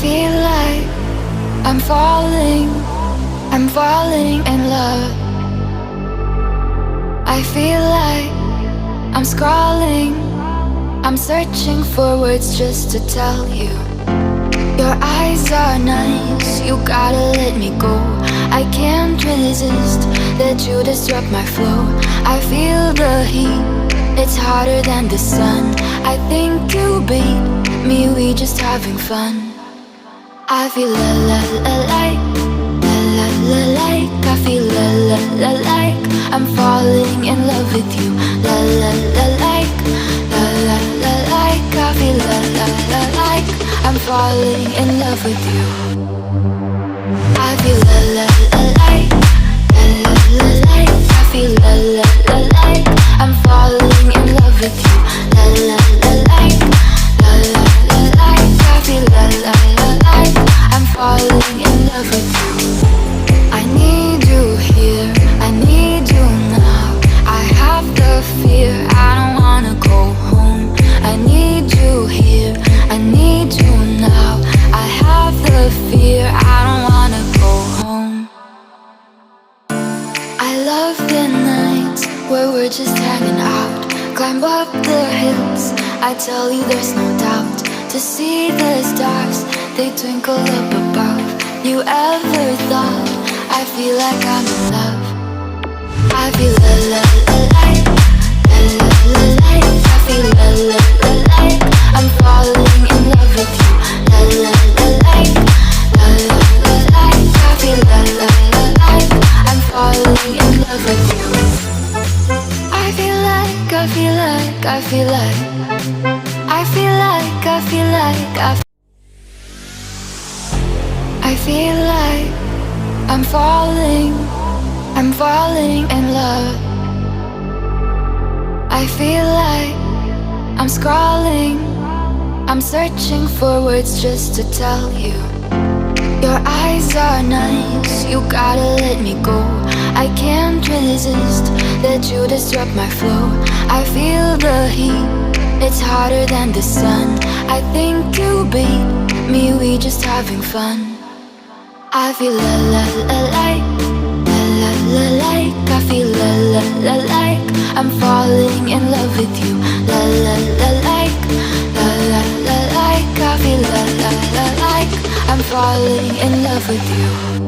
feel like I'm falling in love. I feel like I'm scrawling, I'm searching for words just to tell you. Your eyes are nice, you gotta let me go. I can't resist, let you disrupt my flow. I feel the heat, it's hotter than the sun. I think you beat me, we just having fun. I feel la la la like, la la la like. I feel la la la like, I'm falling in love with you. La la la like, la la la like. I feel la la la like, I'm falling in love with you. I feel la la la like, la la la like. I feel la la la like, I'm falling in love with you. La la la like, la la la like. I feel la la la like, I'm falling in love with you. I need you here, I need you now. I have the fear, I don't wanna go home. I need you here, I need you now. I have the fear, I don't wanna go home. I love the nights where we're just hanging out. Climb up the hills, I tell you there's no doubt. To see the stars, they twinkle up above. You ever thought I feel like I'm in love? I feel la la la like, la la la like. I feel la la la like, I'm falling in love with you. La la la like, la la la like. I feel la la la like, I'm falling in love with you. I feel like, I feel like, I feel like, I feel like, I feel like, I feel like I'm falling in love. I feel like I'm scrawling, I'm searching for words just to tell you. Your eyes are nice, you gotta let me go. I can't resist, let you disrupt my flow. I feel the heat, it's hotter than the sun. I think you beat me, we just having fun. I feel la la la like, la la la like. I feel la la la like, I'm falling in love with you. La la la like, la la la like. I feel la la la like, I'm falling in love with you.